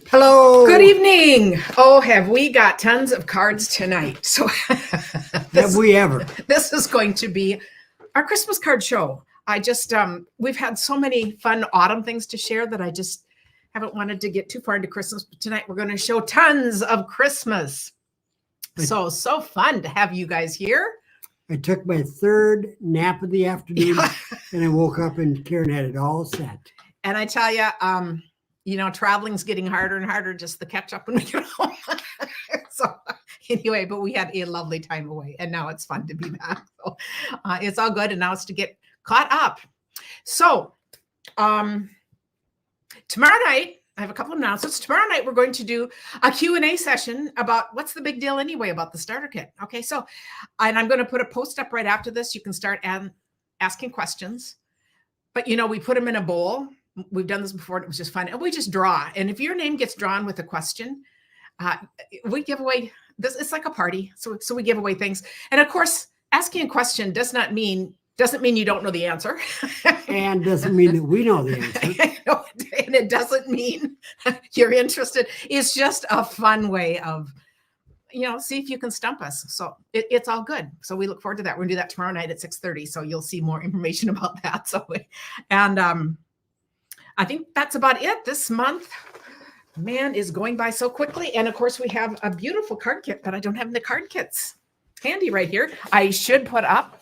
Hello. Good evening. Oh, have we got tons of cards tonight? So Have we ever? This is going to be our Christmas card show. I just we've had so many fun autumn things to share that I just haven't wanted to get too far into Christmas, but tonight we're going to show tons of Christmas. So fun to have you guys here. I took my third nap of the afternoon and I woke up and Karen had it all set. And I tell you, traveling's getting harder and harder just to catch up when we get home. So anyway, but we had a lovely time away and now it's fun to be back. So it's all good. And now it's to get caught up. So tomorrow night, I have a couple of announcements. Tomorrow night, we're going to do a Q&A session about what's the big deal anyway about the starter kit. Okay, so, and I'm going to put a post up right after this. You can start asking questions. But, we put them in a bowl. We've done this before. It was just fun. And we just draw. And if your name gets drawn with a question, we give away this. It's like a party. So we give away things. And of course, asking a question doesn't mean you don't know the answer. And doesn't mean that we know the answer. And it doesn't mean you're interested. It's just a fun way of, see if you can stump us. So it's all good. So we look forward to that. We're going to do that tomorrow night at 6:30. So you'll see more information about that. I think that's about it this month. Man, is going by so quickly. And of course, we have a beautiful card kit, but I don't have the card kits handy right here. I should put up.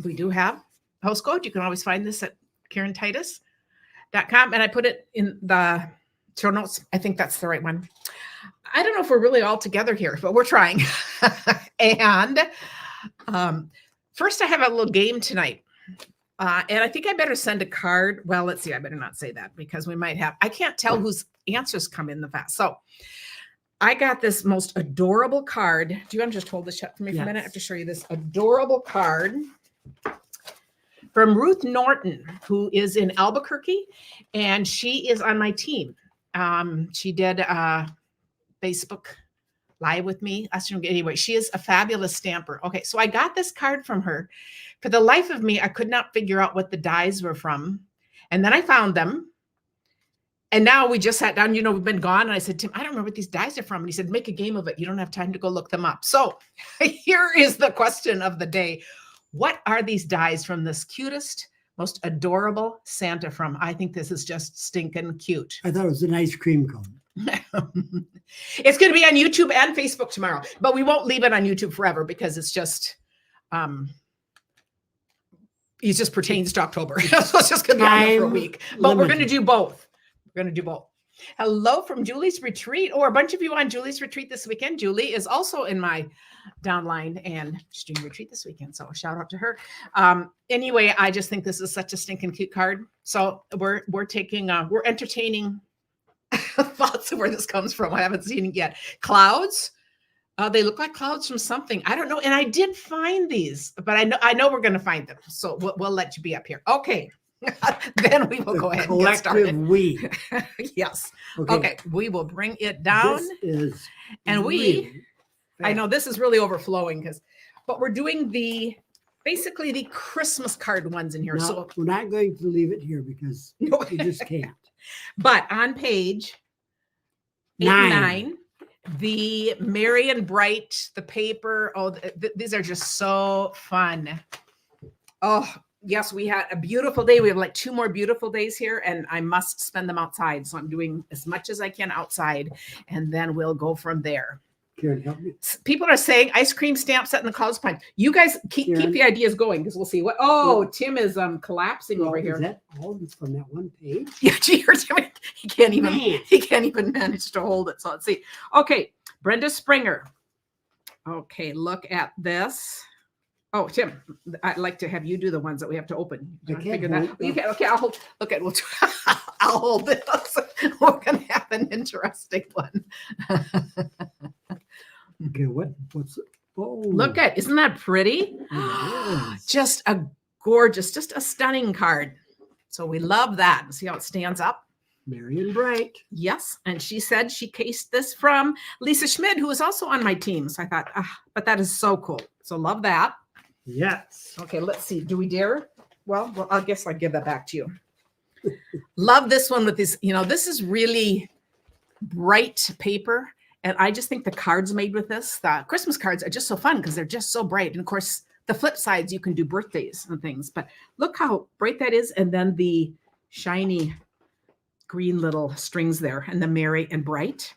We do have host code. You can always find this at KarenTitus.com. And I put it in the show notes. I think that's the right one. I don't know if we're really all together here, but we're trying. And first, I have a little game tonight. And I think I better send a card. Well, let's see. I better not say that because we might have. I can't tell whose answers come in the fast. So I got this most adorable card. Do you want to just hold this shut for me for a minute? I have to show you this adorable card from Ruth Norton, who is in Albuquerque, and she is on my team. She did a Facebook Live with me. Anyway, she is a fabulous stamper. Okay, so I got this card from her. For the life of me, I could not figure out what the dies were from. And then I found them. And now we just sat down, we've been gone. And I said, Tim, I don't remember what these dies are from. And he said, make a game of it. You don't have time to go look them up. So here is the question of the day. What are these dies from this cutest, most adorable Santa from? I think this is just stinking cute. I thought it was an ice cream cone. It's going to be on YouTube and Facebook tomorrow, but we won't leave it on YouTube forever because it's just, it just pertains to October. So it's just going to be on there for a week, but we're going to do both. We're going to do both. Hello from Julie's retreat, or a bunch of you on Julie's retreat this weekend. Julie is also in my downline and she's doing retreat this weekend. So shout out to her. Anyway, I just think this is such a stinking cute card. So we're entertaining thoughts of where this comes from. I haven't seen it yet. Clouds. They look like clouds from something. I don't know. And I did find these, but I know we're going to find them. So we'll let you be up here. Okay. Then we will go ahead and get started. We. Yes. Okay. We will bring it down. This is and really I know this is really overflowing but we're doing basically the Christmas card ones in here. No, so we're not going to leave it here because you just can't. But on page 9, the Merry and Bright, the paper. Oh, these are just so fun. Oh, yes, we had a beautiful day. We have like 2 more beautiful days here, and I must spend them outside. So I'm doing as much as I can outside, and then we'll go from there. Karen, help me. People are saying ice cream stamp set in the clouds pine. You guys keep the ideas going because we'll see what. Oh, Tim is collapsing over here. Is that all from that one page? Yeah, he can't even manage to hold it. So let's see. Okay, Brenda Springer. Okay, look at this. Oh, Tim, I'd like to have you do the ones that we have to open. Figure that. Okay, I'll hold. Look at. I'll hold this. We're gonna have an interesting one. Okay, what's look at, isn't that pretty? Just a gorgeous, just a stunning card. So we love that. See how it stands up? Merry and Bright. Yes. And she said she cased this from Lisa Schmid, who is also on my team. So I thought, but that is so cool. So love that. Yes. Okay, let's see. Do we dare? Well, I guess I'll give that back to you. Love this one with this, this is really bright paper. And I just think the cards made with this, the Christmas cards are just so fun because they're just so bright. And of course, the flip sides, you can do birthdays and things, but look how bright that is. And then the shiny green little strings there and the merry and bright.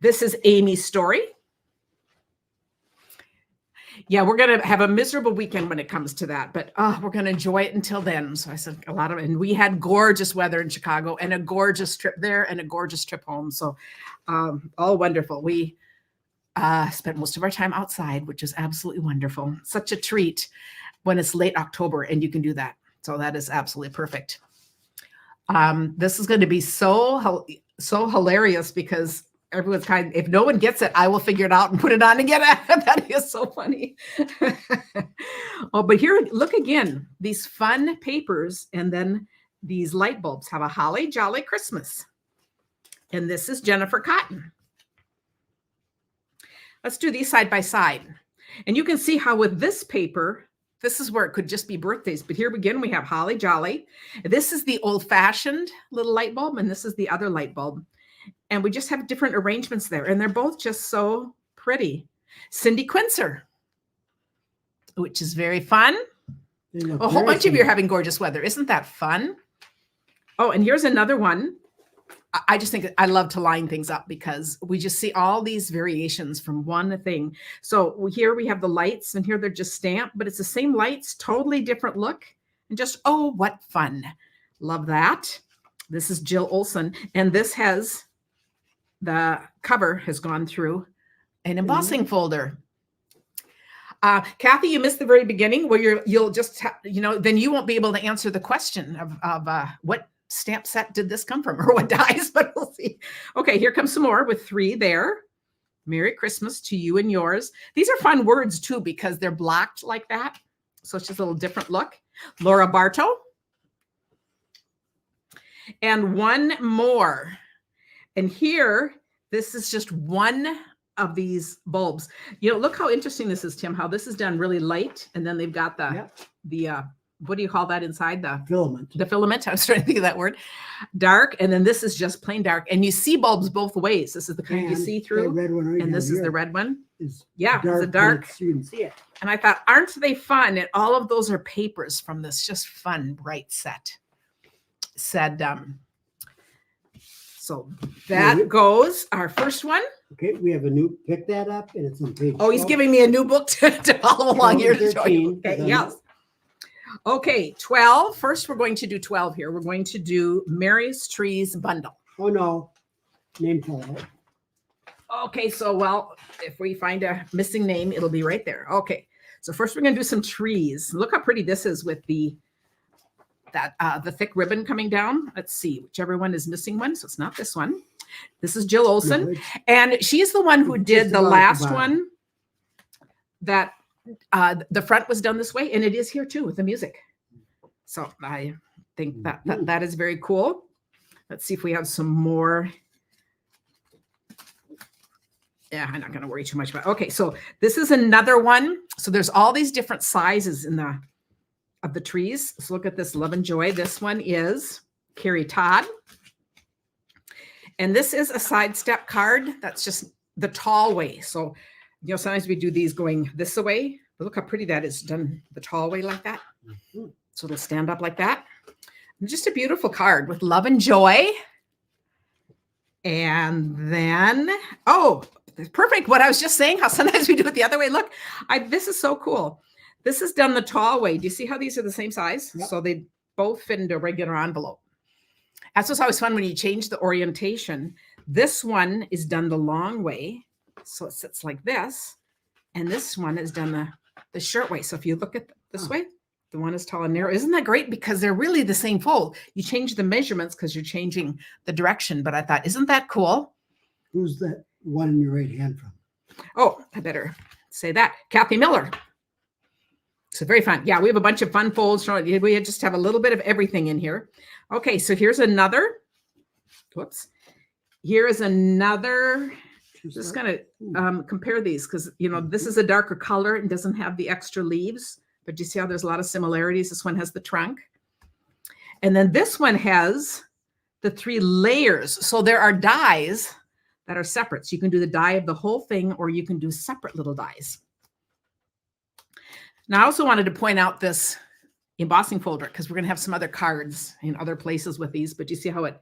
This is Amy's story. Yeah, we're going to have a miserable weekend when it comes to that, but we're going to enjoy it until then. So I said and we had gorgeous weather in Chicago and a gorgeous trip there and a gorgeous trip home. So all wonderful. We spent most of our time outside, which is absolutely wonderful. Such a treat when it's late October and you can do that. So that is absolutely perfect. This is going to be so hilarious because everyone's if no one gets it, I will figure it out and put it on again. That is so funny. Oh, but here, look again, these fun papers and then these light bulbs have a holly jolly Christmas. And this is Jennifer Cotton. Let's do these side by side. And you can see how with this paper, this is where it could just be birthdays. But here again, we have holly jolly. This is the old fashioned little light bulb. And this is the other light bulb. And we just have different arrangements there. And they're both just so pretty. Cindy Quincer, which is very fun. A whole bunch of you are having gorgeous weather. Isn't that fun? Oh, and here's another one. I just think I love to line things up because we just see all these variations from one thing. So here we have the lights and here they're just stamped, but it's the same lights, totally different look. And just, oh, what fun. Love that. This is Jill Olson. And this has, the cover has gone through an embossing folder. Kathy, you missed the very beginning where you'll just, then you won't be able to answer the question of what stamp set did this come from or what dies, but we'll see. Okay, here comes some more with 3 there. Merry Christmas to you and yours. These are fun words too because they're blocked like that. So it's just a little different look. Laura Bartow. And one more. And here, this is just one of these bulbs. Look how interesting this is, Tim, how this is done really light. And then they've got the what do you call that inside? The filament. The filament. I was trying to think of that word. Dark. And then this is just plain dark. And you see bulbs both ways. This is the kind you see through. Red one right and this is the red one. Yeah, dark, it's a dark. So you can see it. And I thought, aren't they fun? And all of those are papers from this just fun, bright set. So that goes our first one. Okay, we have a new, pick that up and it's on page 12. Oh, he's giving me a new book to follow along here to show you. Okay, yes. Okay, 12. First, we're going to do 12 here. We're going to do Mary's Trees Bundle. Oh, no. Name fell out. Okay, so, well, if we find a missing name, it'll be right there. Okay, so first we're going to do some trees. Look how pretty this is with the thick ribbon coming down. Let's see, whichever one is missing one. So it's not this one. This is Jill Olson. No, and she's the one who did the last one that the front was done this way. And it is here too with the music. So I think that is very cool. Let's see if we have some more. Yeah, I'm not going to worry too much about it. Okay, so this is another one. So there's all these different sizes of the trees. Let's look at this Love and Joy. This one is Carrie Todd. And this is a side step card. That's just the tall way. So, sometimes we do these going this way. But look how pretty that is done the tall way like that. Mm-hmm. So it'll stand up like that. And just a beautiful card with Love and Joy. And then, oh, perfect. What I was just saying, how sometimes we do it the other way. Look, this is so cool. This is done the tall way. Do you see how these are the same size? Yep. So they both fit into a regular envelope. That's what's always fun when you change the orientation. This one is done the long way. So it sits like this. And this one is done the short way. So if you look at this way, the one is tall and narrow. Isn't that great? Because they're really the same fold. You change the measurements because you're changing the direction. But I thought, isn't that cool? Who's that one in your right hand from? Oh, I better say that. Kathy Miller. So very fun. Yeah, we have a bunch of fun folds. We just have a little bit of everything in here. Okay, so here's another. Whoops. Here is another. Just going to compare these because, this is a darker color and doesn't have the extra leaves. But you see how there's a lot of similarities? This one has the trunk. And then this one has the 3 layers. So there are dies that are separate. So you can do the die of the whole thing, or you can do separate little dies. Now, I also wanted to point out this embossing folder because we're going to have some other cards in other places with these, but you see how it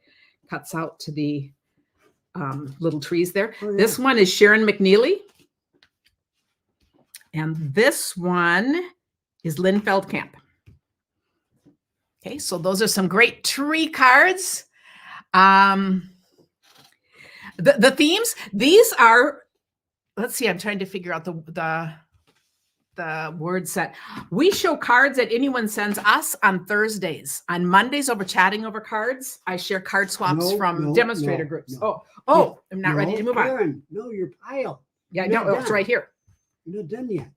cuts out to the little trees there? Oh, yeah. This one is Sharon McNeely. And this one is Lynn Feldkamp. Okay, so those are some great tree cards. The themes, these are, let's see, I'm trying to figure out the word set. We show cards that anyone sends us on Thursdays. On Mondays, over chatting over cards, I share card swaps from demonstrator groups. No. Oh, I'm not ready to move Karen, on. No, your pile. Yeah, You're no, it's right here. You're not done yet.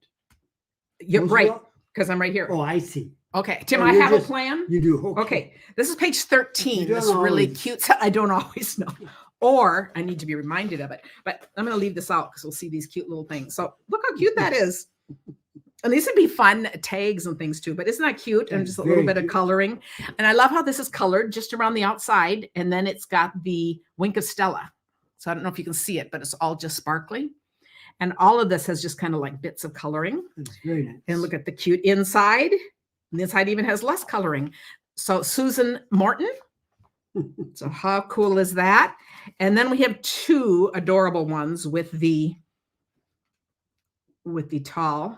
You're Those right, are- because I'm right here. Oh, I see. Okay, Tim, Oh, I you're have a just- plan. You do. Okay, this is page 13. You don't This really always- cute set. I don't always know. Or I need to be reminded of it. But I'm going to leave this out because we'll see these cute little things. So look how cute that is. And these would be fun tags and things too. But isn't that cute? And That's just a little very bit of cute. coloring. And I love how this is colored just around the outside. And then it's got the wink of Stella. So I don't know if you can see it, but it's all just sparkly. And all of this has just kind of like bits of coloring. That's very nice. And look at the cute inside. And the inside even has less coloring. So Susan Morton. So how cool is that? And then we have 2 adorable ones with the tall.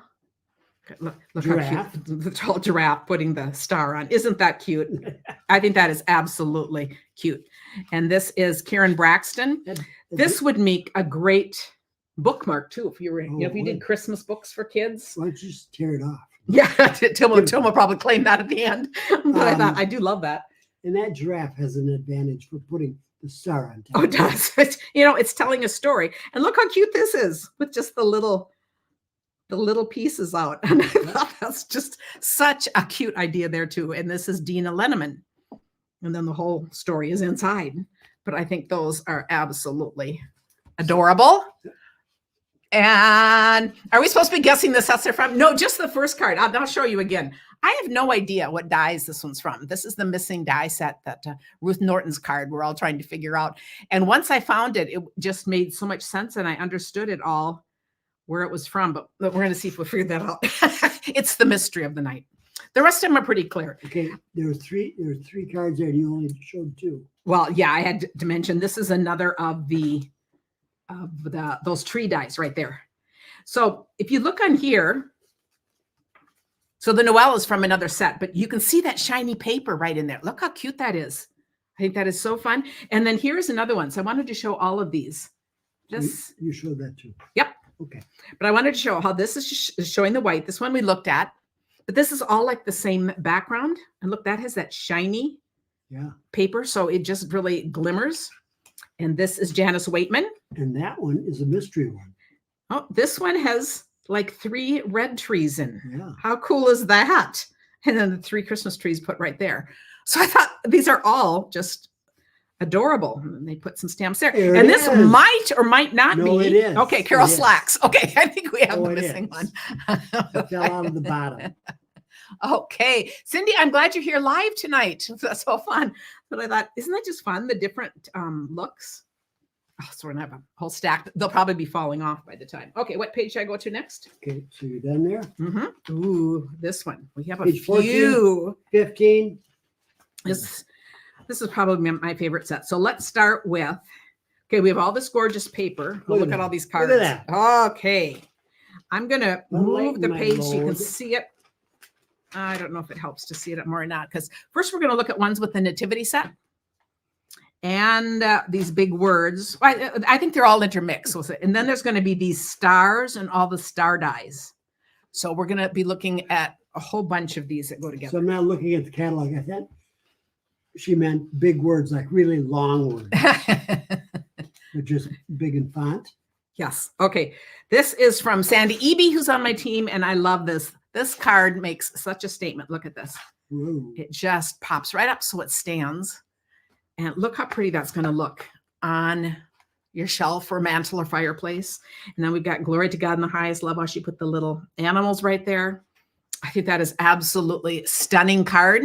Look Giraffe. how cute the tall giraffe putting the star on. Isn't that cute? I think that is absolutely cute. And this is Karen Braxton. This would make a great bookmark too if you were, if you did Christmas books for kids. Why don't you just tear it off? Yeah, Tim will probably claim that at the end. But I thought I do love that. And that giraffe has an advantage for putting the star on top. Oh, it does. It's telling a story. And look how cute this is with just the little pieces out. And I thought that's just such a cute idea there too. And this is Dina Lenneman. And then the whole story is inside. But I think those are absolutely adorable. And are we supposed to be guessing the sets are from? No, just the first card. I'll show you again. I have no idea what dies this one's from. This is the missing die set that Ruth Norton's card we're all trying to figure out. And once I found it, it just made so much sense and I understood it all where it was from. But we're going to see if we figure that out. It's the mystery of the night. The rest of them are pretty clear. Okay, there were three cards there and you only showed 2. Well, yeah, I had to mention this is another of those tree dies right there. So if you look on here, so the Noel is from another set, but you can see that shiny paper right in there. Look how cute that is. I think that is so fun. And then here's another one. So I wanted to show all of these. This You showed that too. Yep. Okay. But I wanted to show how this is showing the white. This one we looked at, but this is all like the same background. And look, that has that shiny paper. So it just really glimmers. And this is Janice Waitman. And that one is a mystery one. Oh, this one has like 3 red trees in. Yeah. How cool is that? And then the 3 Christmas trees put right there. So I thought these are all just adorable. And they put some stamps there. There And it this is. might or might not No, be. it is. Okay, Carol It is. Slacks. Okay, I think we have Oh, the it missing is. one. It fell out of the bottom. Okay. Cindy, I'm glad you're here live tonight. That's so fun. But I thought, isn't that just fun? The different looks. Oh, so we're gonna have a whole stack. They'll probably be falling off by the time. Okay, what page should I go to next? Okay, so you're done there. Mm-hmm. Ooh, this one. We have a Page 14. few. 15. This is probably my favorite set. So let's start with, okay, we have all this gorgeous paper. Oh, Look at look at that. all these Look cards. at Okay. I'm going to move the my page so you can lord. see it. I don't know if it helps to see it more or not, because first we're going to look at ones with the nativity set. And these big words. I think they're all intermixed. And then there's going to be these stars and all the star dies. So we're going to be looking at a whole bunch of these that go together. So I'm now looking at the catalog. I thought she meant big words, like really long words, but just big in font. Yes. Okay. This is from Sandy Eby, who's on my team, and I love this. This card makes such a statement. Look at this. Whoa. It just pops right up so it stands. And look how pretty that's going to look on your shelf or mantle or fireplace. And then we've got Glory to God in the highest. Love how she put the little animals right there. I think that is absolutely stunning card.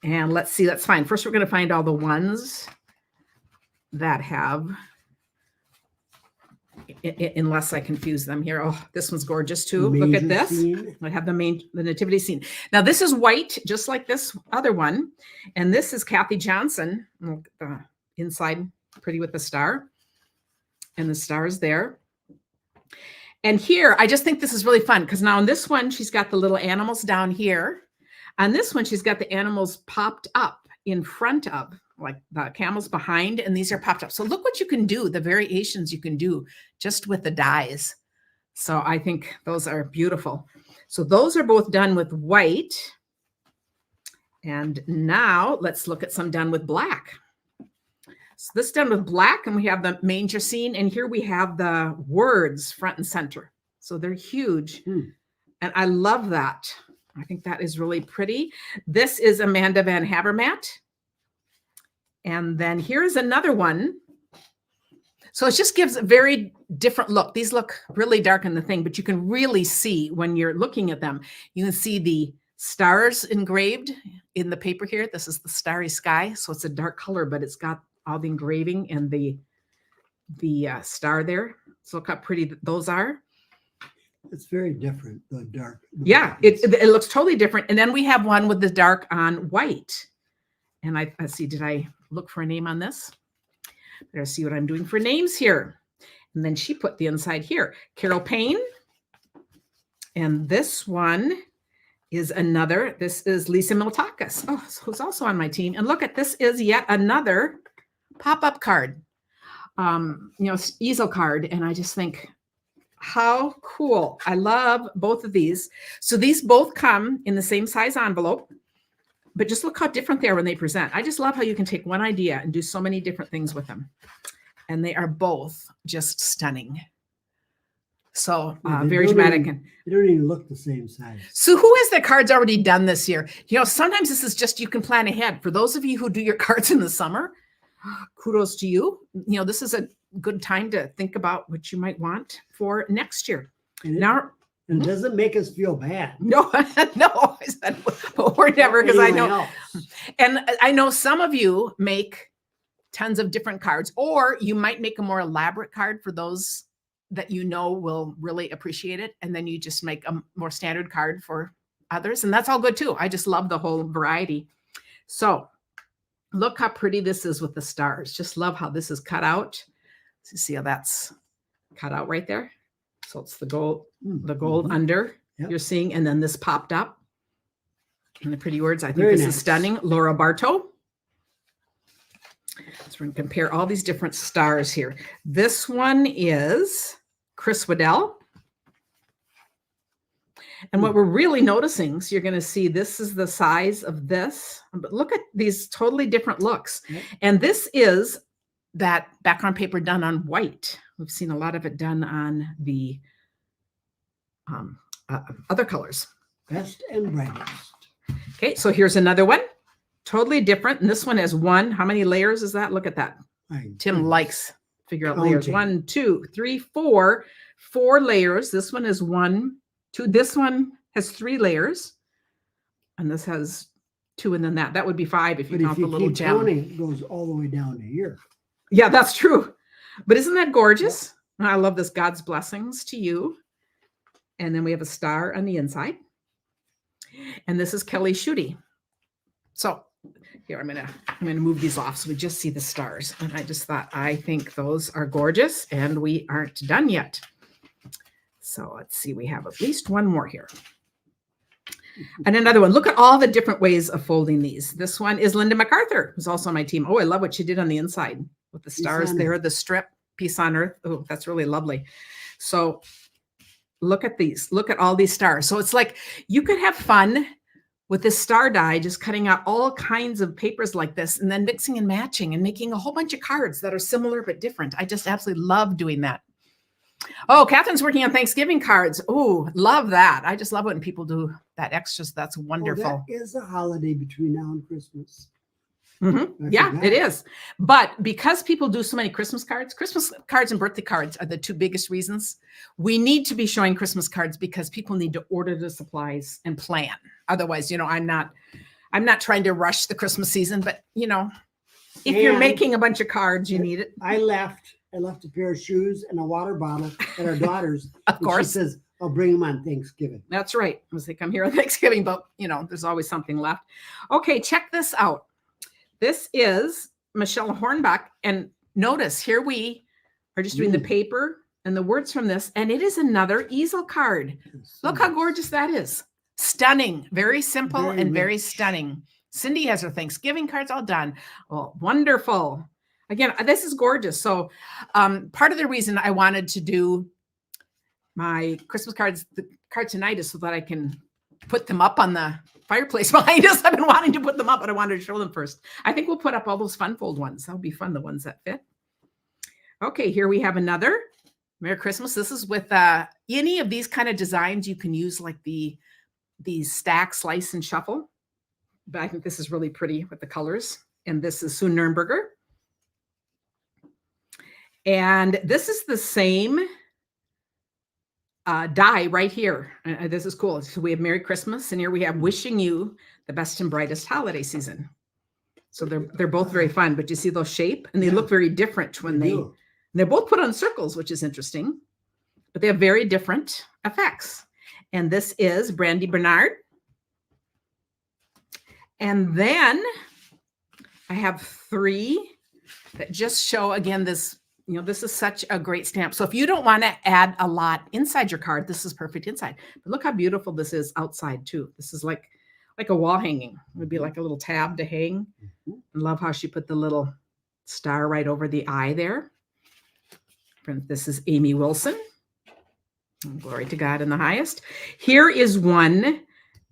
And let's see, let's find. First, we're going to find all the ones that have, unless I confuse them here. Oh, this one's gorgeous too. Look at this. I have the nativity scene. Now this is white, just like this other one. And this is Kathy Johnson. Look, inside, pretty with the star. And the star is there. And here, I just think this is really fun because now on this one, she's got the little animals down here. On this one, she's got the animals popped up in front of, like the camels behind, and these are popped up. So look what you can do, the variations you can do just with the dies. So I think those are beautiful. So those are both done with white. And now let's look at some done with black. So this is done with black, and we have the manger scene, and here we have the words front and center. So they're huge. And I love that. I think that is really pretty. This is Amanda Van Havermaet. And then here's another one. So it just gives a very different look. These look really dark in the thing, but you can really see when you're looking at them, you can see the stars engraved in the paper here. This is the starry sky. So it's a dark color, but it's got all the engraving and the star there. So look how pretty those are. It's very different, the dark. Yeah, it looks totally different. And then we have one with the dark on white. And I see, did I look for a name on this? Better see what I'm doing for names here. And then she put the inside here. Carol Payne. And this one is another. This is Lisa Miltakis. Oh, who's also on my team. And look at this is yet another pop-up card. Easel card. And I just think, how cool. I love both of these. So these both come in the same size envelope, but just look how different they are when they present. I just love how you can take one idea and do so many different things with them. And they are both just stunning. So very dramatic. They don't even look the same size. So who has their cards already done this year? Sometimes this is just, you can plan ahead. For those of you who do your cards in the summer, kudos to you. This is a good time to think about what you might want for next year. And it doesn't make us feel bad. No, no, but we're never, because I know, and I know some of you make tons of different cards, or you might make a more elaborate card for those that will really appreciate it. And then you just make a more standard card for others. And that's all good too. I just love the whole variety. So look how pretty this is with the stars. Just love how this is cut out. So see how that's cut out right there. So it's the gold under you're seeing, and then this popped up. And the pretty words. I think this is stunning. Laura Bartow. So we're going to compare all these different stars here. This one is Chris Waddell. And what we're really noticing, so you're going to see this is the size of this, but look at these totally different looks. And this is that background paper done on white. We've seen a lot of it done on the other colors. Best and brightest. Okay, so here's another one. Totally different. And this one has how many layers is that? Look at that. Tim likes figure out layers. 1, 2, 3, 4. 4 layers. This one is 1, 2. This one has 3 layers. And this has 2, and then that would be 5 if you count the little gem. Counting, it goes all the way down to here. Yeah, that's true. But isn't that gorgeous? I love this. God's blessings to you. And then we have a star on the inside. And this is Kelly Schutte. So here, I'm gonna move these off so we just see the stars. And I just thought, I think those are gorgeous, and we aren't done yet. So let's see, we have at least one more here. And another one. Look at all the different ways of folding these. This one is Linda MacArthur, who's also on my team. Oh, I love what she did on the inside with the stars there, the strip, Peace on Earth. Oh, that's really lovely. So look at these. Look at all these stars. So it's like you could have fun with this star die, just cutting out all kinds of papers like this and then mixing and matching and making a whole bunch of cards that are similar but different. I just absolutely love doing that. Oh, Catherine's working on Thanksgiving cards. Oh, love that. I just love when people do that extras. That's wonderful. That is a holiday between now and Christmas. Yeah, it is. But because people do so many Christmas cards and birthday cards are the 2 biggest reasons. We need to be showing Christmas cards because people need to order the supplies and plan. Otherwise, I'm I'm not trying to rush the Christmas season, but you know, if you're And making a bunch of cards, you need it. I left a pair of shoes and a water bottle at our daughter's. Of and course. She says, I'll bring them on Thanksgiving. That's right. I was like, I'm here on Thanksgiving, but you know, there's always something left. Okay, check this out. This is Michelle Hornbach. And notice here we are just doing the paper and the words from this. And it is another easel card. Look how gorgeous that is. Stunning. Very simple Very and very rich. stunning. Cindy has her Thanksgiving cards all done. Oh, wonderful. Again, this is gorgeous. So part of the reason I wanted to do my Christmas cards, the card tonight, is so that I can put them up on the fireplace behind us. I've been wanting to put them up, but I wanted to show them first. I think we'll put up all those fun fold ones. That'll be fun, the ones that fit. Okay, here we have another Merry Christmas. This is with any of these kind of designs. You can use like these stack, slice, and shuffle. But I think this is really pretty with the colors. And this is Sue Nürnberger. And this is the same die right here. This is cool. So we have Merry Christmas, and here we have Wishing You the Best and Brightest Holiday Season. So they're both very fun, but you see those shape, and they look very different when they're both put on circles, which is interesting, but they have very different effects. And this is Brandy Bernard. And then I have 3 that just show again this. You know, this is such a great stamp. So if you don't want to add a lot inside your card, this is perfect inside. But look how beautiful this is outside too. This is like a wall hanging. It would be like a little tab to hang. I love how she put the little star right over the eye there. This is Amy Wilson. Glory to God in the highest. Here is one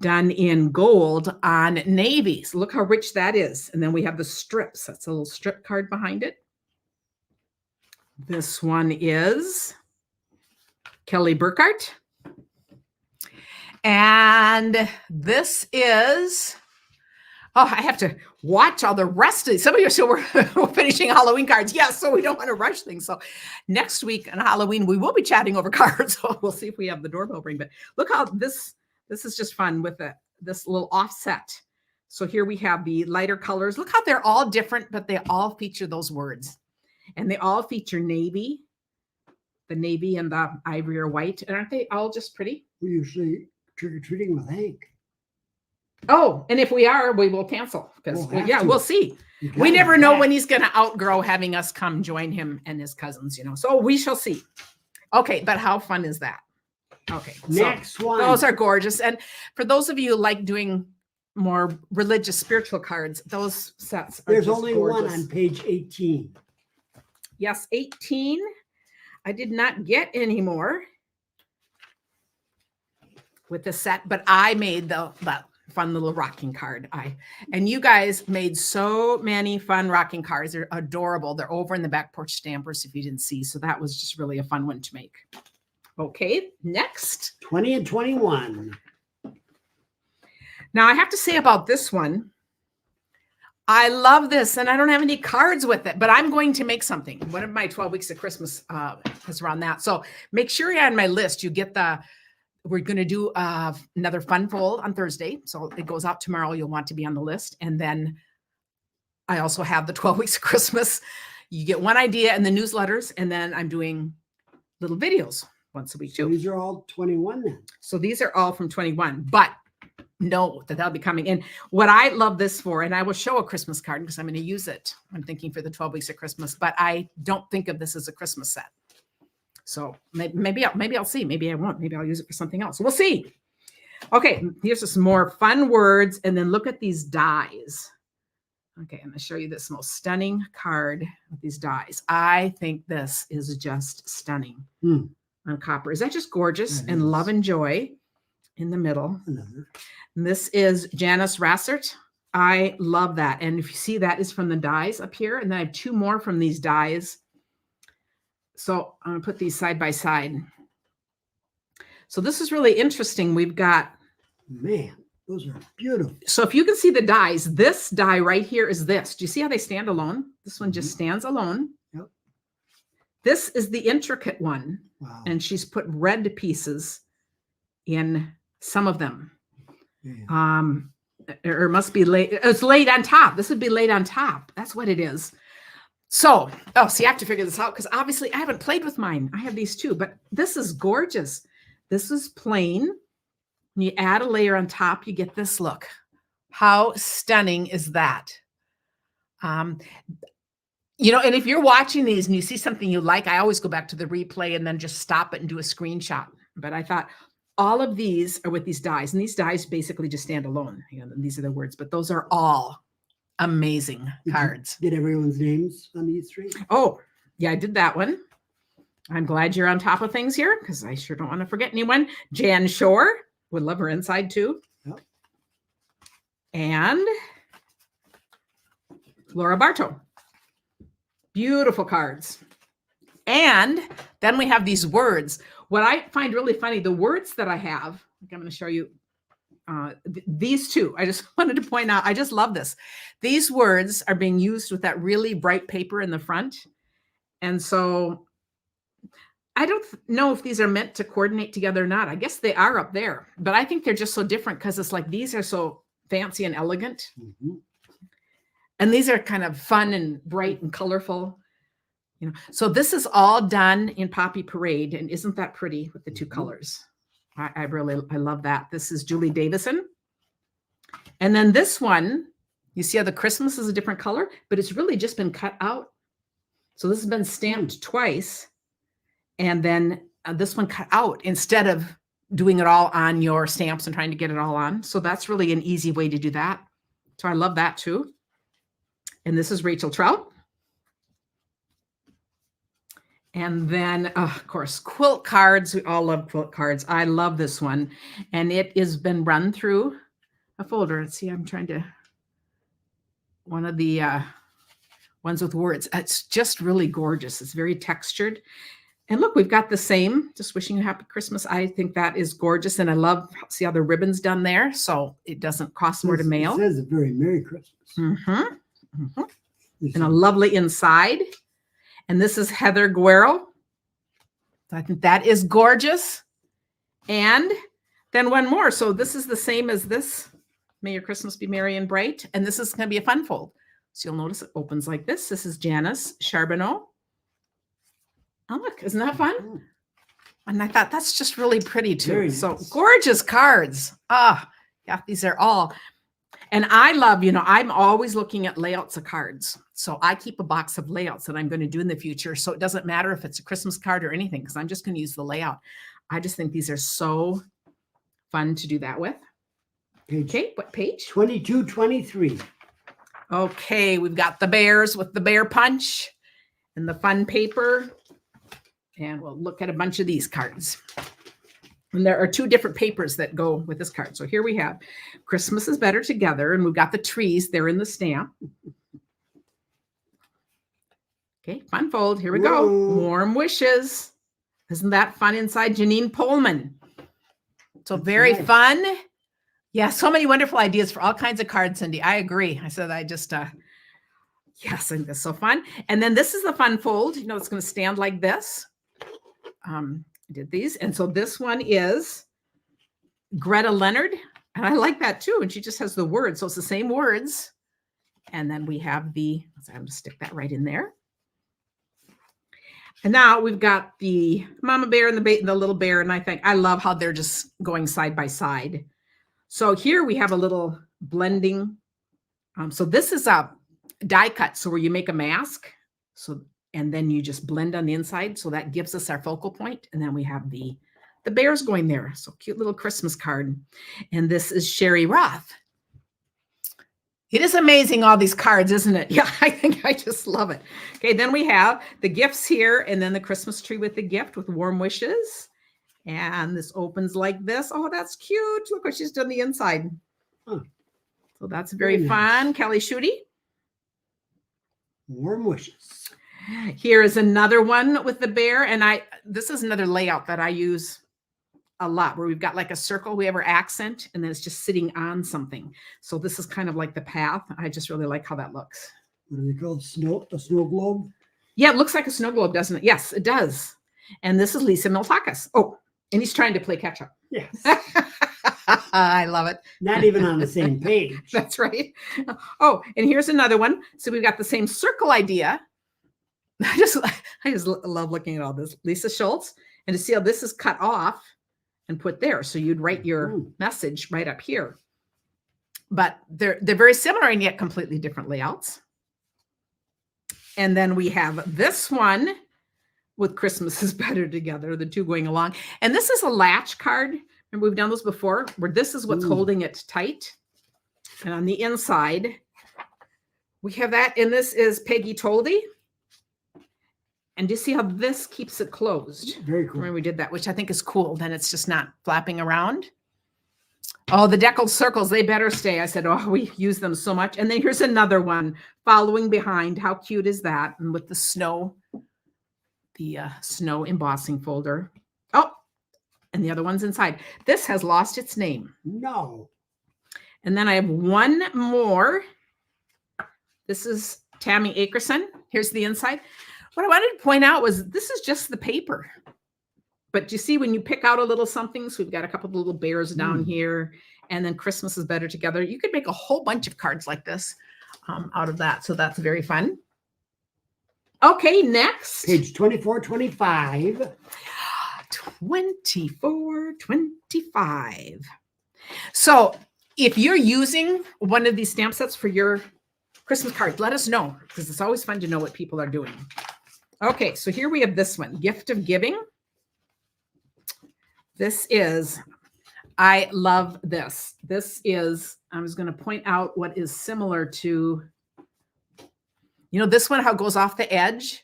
done in gold on navy. So look how rich that is. And then we have the strips. That's a little strip card behind it. This one is Kelly Burkhart. And this is, oh, I have to watch all the rest of these. Some of you are still we're finishing Halloween cards. Yes, so we don't want to rush things. So next week on Halloween, we will be chatting over cards. So we'll see if we have the doorbell ring. But look how this is just fun with this little offset. So here we have the lighter colors. Look how they're all different, but they all feature those words. And they all feature navy, the navy and the ivory or white. And aren't they all just pretty? We usually trick-or-treating with Hank. Oh, and if we are, we will cancel. Because, we'll see. We never know when he's going to outgrow having us come join him and his cousins, you know. So we shall see. Okay, but how fun is that? Okay. Next one. Those are gorgeous. And for those of you who like doing more religious, spiritual cards, those sets are There's just only gorgeous. one on page 18. Yes, 18. I did not get any more with the set, but I made the fun little rocking card. And you guys made so many fun rocking cards. They're adorable. They're over in the back porch stampers if you didn't see. So that was just really a fun one to make. Okay, next. 20 and 21. Now I have to say about this one, I love this, and I don't have any cards with it, but I'm going to make something. One of my 12 weeks of Christmas is around that. So make sure you're on my list. You get we're going to do another fun fold on Thursday. So it goes out tomorrow. You'll want to be on the list. And then I also have the 12 weeks of Christmas. You get one idea in the newsletters, and then I'm doing little videos once a week too. So these are all 21 then. So these are all from 21, but know that that'll be coming in. What I love this for, and I will show a Christmas card because I'm going to use it. I'm thinking for the 12 weeks of Christmas, but I don't think of this as a Christmas set. So maybe I'll see. Maybe I won't. Maybe I'll use it for something else. We'll see. Okay, here's some more fun words, and then look at these dies. Okay, I'm going to show you this most stunning card with these dies. I think this is just stunning on copper. Is that just gorgeous? That and is. Love and Joy in the middle. Another. And this is Janice Rassert. I love that. And if you see, that is from the dies up here. And then I have 2 more from these dies. So I'm going to put these side by side. So this is really interesting. We've got, Man, those are beautiful. so if you can see the dies, this die right here is this. Do you see how they stand alone? This one just stands alone. Yep. This is the intricate one. Wow. And she's put red pieces in some of them. Yeah. or it must be laid. It's laid on top. This would be laid on top. That's what it is. So, oh, see, I have to figure this out because obviously I haven't played with mine. I have these too, but this is gorgeous. This is plain. When you add a layer on top, you get this look. How stunning is that? You know, and if you're watching these and you see something you like, I always go back to the replay and then just stop it and do a screenshot. But I thought all of these are with these dies, and these dies basically just stand alone. You know, these are the words, but those are all amazing cards. Did everyone's names on these three? Oh, yeah, I did that one. I'm glad you're on top of things here because I sure don't want to forget anyone. Jan Shore, would love her inside too. Yep. And Laura Bartow. Beautiful cards. And then we have these words. What I find really funny, the words that I have, like I'm going to show you these two. I just wanted to point out, I just love this. These words are being used with that really bright paper in the front. And so I don't know if these are meant to coordinate together or not. I guess they are up there, but I think they're just so different because it's like these are so fancy and elegant. Mm-hmm. And these are kind of fun and bright and colorful. You know, so this is all done in Poppy Parade. And isn't that pretty with the two colors? I love that. This is Julie Davison. And then this one, you see how the Christmas is a different color, but it's really just been cut out. So this has been stamped twice. And then this one cut out instead of doing it all on your stamps and trying to get it all on. So that's really an easy way to do that. So I love that too. And this is Rachel Trout. And then, of course, quilt cards. We all love quilt cards. I love this one. And it has been run through a folder. Let's see, I'm trying to, one of the ones with words. It's just really gorgeous. It's very textured. And look, we've got the same, just wishing you a happy Christmas. I think that is gorgeous. And I love, see how the ribbon's done there. So it doesn't cost more to mail. It says a very Merry Christmas. Mm-hmm. Mm-hmm. And a lovely inside. And this is Heather Guerrero. I think that is gorgeous. And then one more. So this is the same as this. May your Christmas be merry and bright. And this is going to be a fun fold. So you'll notice it opens like this. This is Janice Charbonneau. Oh, look, isn't that fun? And I thought that's just really pretty too. Very so nice. Gorgeous cards. Ah, yeah, these are all. And I love, you know, I'm always looking at layouts of cards. So I keep a box of layouts that I'm going to do in the future. So it doesn't matter if it's a Christmas card or anything, because I'm just going to use the layout. I just think these are so fun to do that with. Okay, what page? 2223. Okay, we've got the bears with the bear punch and the fun paper. And we'll look at a bunch of these cards. And there are two different papers that go with this card. So here we have Christmas is Better Together. And we've got the trees there in the stamp. Okay, fun fold. Here we go. Warm wishes. Isn't that fun inside? Janine Pullman. So that's very nice. Fun. Yeah, so many wonderful ideas for all kinds of cards, Cindy. I agree. I said I just, yes, I think that's so fun. And then this is the fun fold. You know, it's going to stand like this. I did these. And so this one is Greta Leonard. And I like that too. And she just has the words. So it's the same words. And then we have the, I'm going to stick that right in there. And now we've got the mama bear and the little bear. And I think I love how they're just going side by side. So here we have a little blending. So this is a die cut. So where you make a mask. So and then you just blend on the inside. So that gives us our focal point. And then we have the bears going there. So cute little Christmas card. And this is Sherry Roth. It is amazing, all these cards, isn't it? Yeah, I think I just love it. Okay, then we have the gifts here and then the Christmas tree with the gift with warm wishes. And this opens like this. Oh, that's cute. Look what she's done the inside. Huh. So that's very fun. Nice. Kelly Schutte. Warm wishes. Here is another one with the bear. And this is another layout that I use a lot where we've got like a circle, we have our accent, and then it's just sitting on something. So this is kind of like the path. I just really like how that looks. What are they called? A snow globe? Yeah, it looks like a snow globe, doesn't it? Yes, it does. And this is Lisa Miltakis. Oh, and he's trying to play catch up. Yes. I love it. Not even on the same page. That's right. Oh, and here's another one. So we've got the same circle idea. I just love looking at all this. Lisa Schultz, and to see how this is cut off and put there. So you'd write your message right up here. But they're very similar and yet completely different layouts. And then we have this one with Christmas is Better Together, the two going along. And this is a latch card. Remember, we've done this before, where this is what's holding it tight. And on the inside, we have that. And this is Peggy Toldy. And do you see how this keeps it closed? Very cool. When we did that, which I think is cool. Then it's just not flapping around. Oh, the deckled circles, they better stay. I said, oh, we use them so much. And then here's another one following behind. How cute is that? And with the snow embossing folder. Oh, and the other one's inside. This has lost its name. No. And then I have one more. This is Tammy Akerson. Here's the inside. What I wanted to point out was this is just the paper. But you see when you pick out a little something, so we've got a couple of little bears down here, and then Christmas is Better Together. You could make a whole bunch of cards like this out of that. So that's very fun. Okay, next. Page 2425. 2425. So if you're using one of these stamp sets for your Christmas cards, let us know, because it's always fun to know what people are doing. Okay, so here we have this one, Gift of Giving. This is, I love this. This is, I was going to point out what is similar to, this one, how it goes off the edge.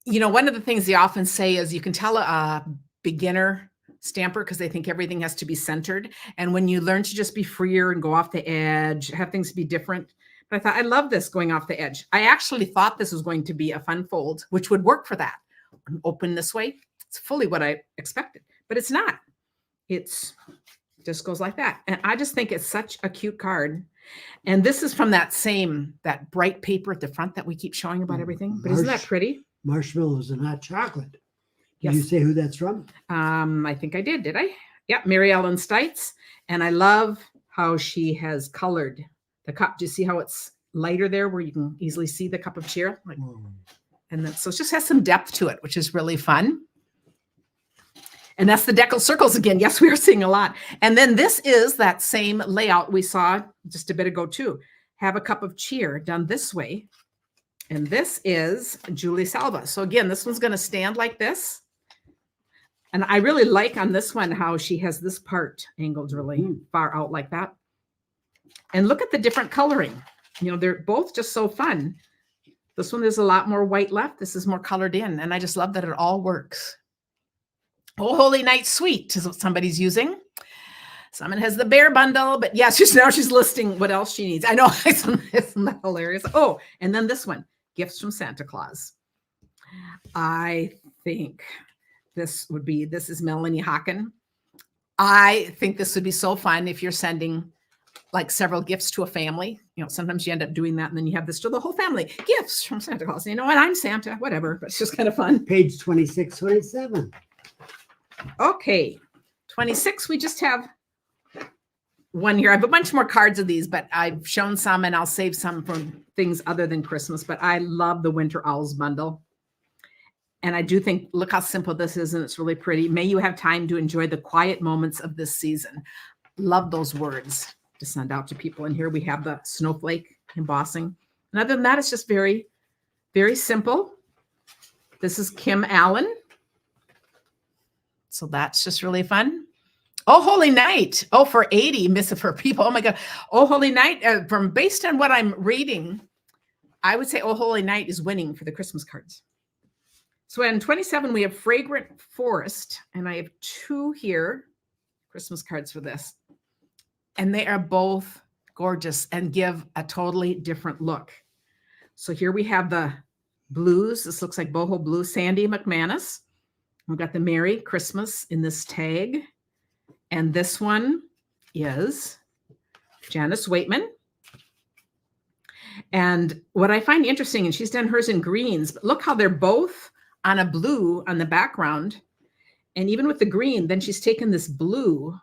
One of the things they often say is you can tell a beginner stamper because they think everything has to be centered. And when you learn to just be freer and go off the edge, have things be different. But I thought, I love this going off the edge. I actually thought this was going to be a fun fold, which would work for that. Open this way. It's fully what I expected, but it's not. It's just goes like that. And I just think it's such a cute card. And this is from that bright paper at the front that we keep showing about everything. But isn't that pretty? Marshmallows and hot chocolate. Did Yes. you say who that's from? I think I did I? Yeah, Mary Ellen Stites. And I love how she has colored the cup. Do you see how it's lighter there where you can easily see the cup of cheer? And then, so it just has some depth to it, which is really fun. And that's the deckled circles again. Yes, we are seeing a lot. And then this is that same layout we saw just a bit ago too. Have a cup of cheer done this way. And this is Julie Salva. So again, this one's going to stand like this. And I really like on this one how she has this part angled really far out like that. And look at the different coloring. They're both just so fun. This one, there's a lot more white left. This is more colored in. And I just love that it all works. Oh, Holy Night Sweet is what somebody's using. Someone has the bear bundle, but yes, now she's listing what else she needs. I know, isn't that hilarious? Oh, and then this one, Gifts from Santa Claus. I think this is Melanie Hocken. I think this would be so fun if you're sending like several gifts to a family. Sometimes you end up doing that, and then you have this to the whole family. Gifts from Santa Claus. And I'm Santa, whatever, but it's just kind of fun. Page 2627. Okay, 26, we just have one here. I have a bunch more cards of these, but I've shown some and I'll save some from things other than Christmas, but I love the Winter Owls bundle. And I do think, look how simple this is, and it's really pretty. May you have time to enjoy the quiet moments of this season. Love those words to send out to people. And here we have the snowflake embossing. And other than that, it's just very, very simple. This is Kim Allen. So that's just really fun. Oh, Holy Night. Oh, for 80, miss it for people. Oh my God. Oh, Holy Night. Based on what I'm reading, I would say Oh, Holy Night is winning for the Christmas cards. So in 27, we have Fragrant Forest. And I have two here, Christmas cards for this. And they are both gorgeous and give a totally different look. So here we have the blues. This looks like boho blue, Sandy McManus. We've got the Merry Christmas in this tag. And this one is Janice Waitman. And what I find interesting, and she's done hers in greens, but look how they're both on a blue on the background. And even with the green, then she's taken this blue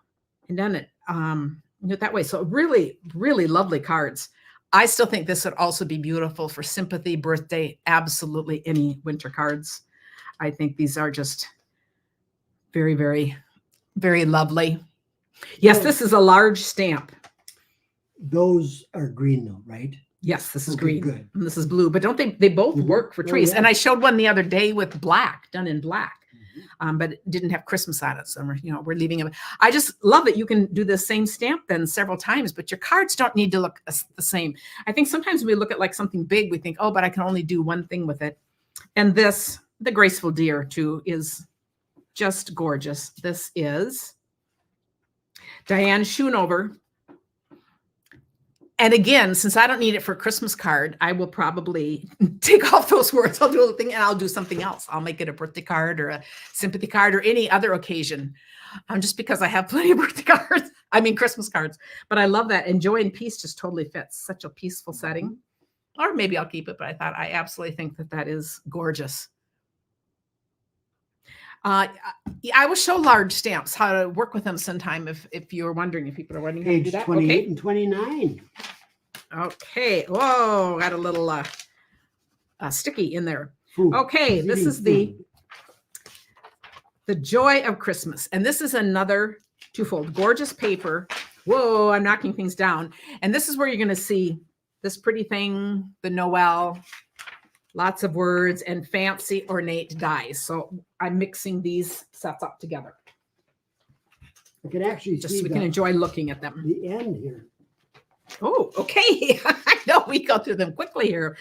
and done it that way. So really, really lovely cards. I still think this would also be beautiful for sympathy, birthday, absolutely any winter cards. I think these are just very, very, very lovely. Yes, this is a large stamp. Those are green though, right? Yes, this is Okay, green. good. And this is blue, but don't they both Mhm. work for Oh, trees? yeah. And I showed one the other day with black, done in black. But it didn't have Christmas on it. So we're leaving them. I just love that you can do the same stamp then several times, but your cards don't need to look the same. I think sometimes we look at like something big, we think, oh, but I can only do one thing with it. And this, the graceful deer too, is just gorgeous. This is Diane Schoonover. And again, since I don't need it for a Christmas card, I will probably take off those words. I'll do a little thing and I'll do something else. I'll make it a birthday card or a sympathy card or any other occasion. Just because I have plenty of birthday cards. I mean, Christmas cards. But I love that. And Joy and Peace just totally fits. Such a peaceful setting. Or maybe I'll keep it, but I absolutely think that is gorgeous. I will show large stamps, how to work with them sometime if you're wondering, if people are wondering how to do Page that. 28 Okay. and 29. Okay. Whoa, got a little sticky in there. Food. Okay, She's this eating is food. the Joy of Christmas. And this is another twofold. Gorgeous paper. Whoa, I'm knocking things down. And this is where you're going to see this pretty thing, the Noel, lots of words, and fancy ornate dies. So I'm mixing these sets up together. I can actually Just see so we can enjoy looking at them. the end here. Oh, okay. I know we go through them quickly here.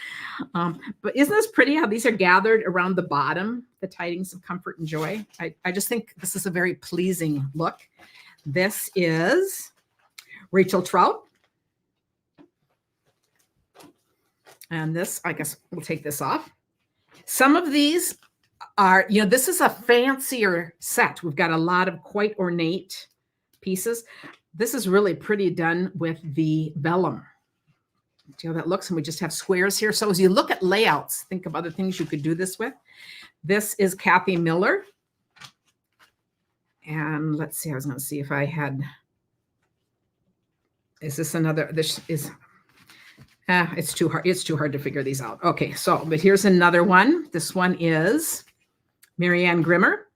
But isn't this pretty how these are gathered around the bottom, the tidings of comfort and joy? I just think this is a very pleasing look. This is Rachel Trout. And this, I guess we'll take this off. Some of these are, this is a fancier set. We've got a lot of quite ornate pieces. This is really pretty done with the vellum. See how that looks? And we just have squares here. So as you look at layouts, think of other things you could do this with. This is Kathy Miller. And let's see, I was going to see if I had, is this another, this is, it's too hard. It's too hard to figure these out. Okay, so, but here's another one. This one is Marianne Grimmer.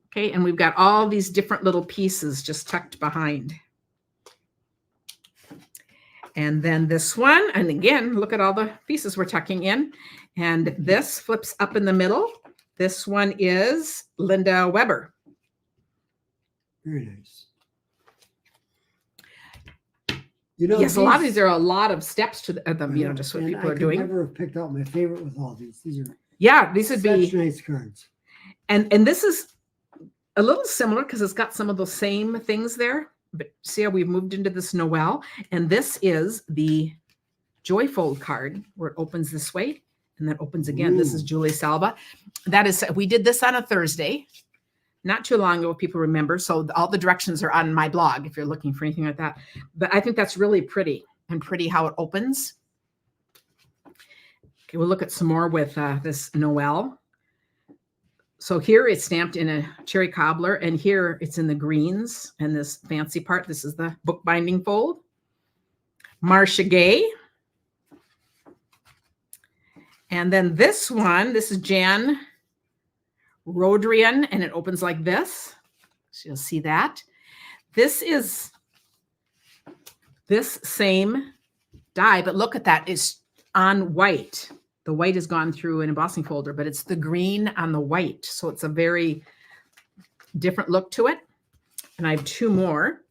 Okay, and we've got all these different little pieces just tucked behind. And then this one, and again, look at all the pieces we're tucking in. And this flips up in the middle. This one is Linda Weber. Very nice. Yes, a lot of these are a lot of steps to them, just what people are doing. I never have picked out my favorite with all these. These are these would be such nice cards. And this is a little similar because it's got some of those same things there. But see how we've moved into this Noel. And this is the Joyfold card where it opens this way and then opens again. Ooh. This is Julie Salva. That is, we did this on a Thursday, not too long ago, if people remember. So all the directions are on my blog if you're looking for anything like that. But I think that's really pretty and pretty how it opens. Okay, we'll look at some more with this Noel. So here it's stamped in a cherry cobbler, and here it's in the greens and this fancy part. This is the bookbinding fold. Marcia Gay. And then this one, this is Jan Rodrian, and it opens like this. So you'll see that. This is this same die, but look at that. It's on white. The white has gone through an embossing folder, but it's the green on the white. So it's a very different look to it. And I have two more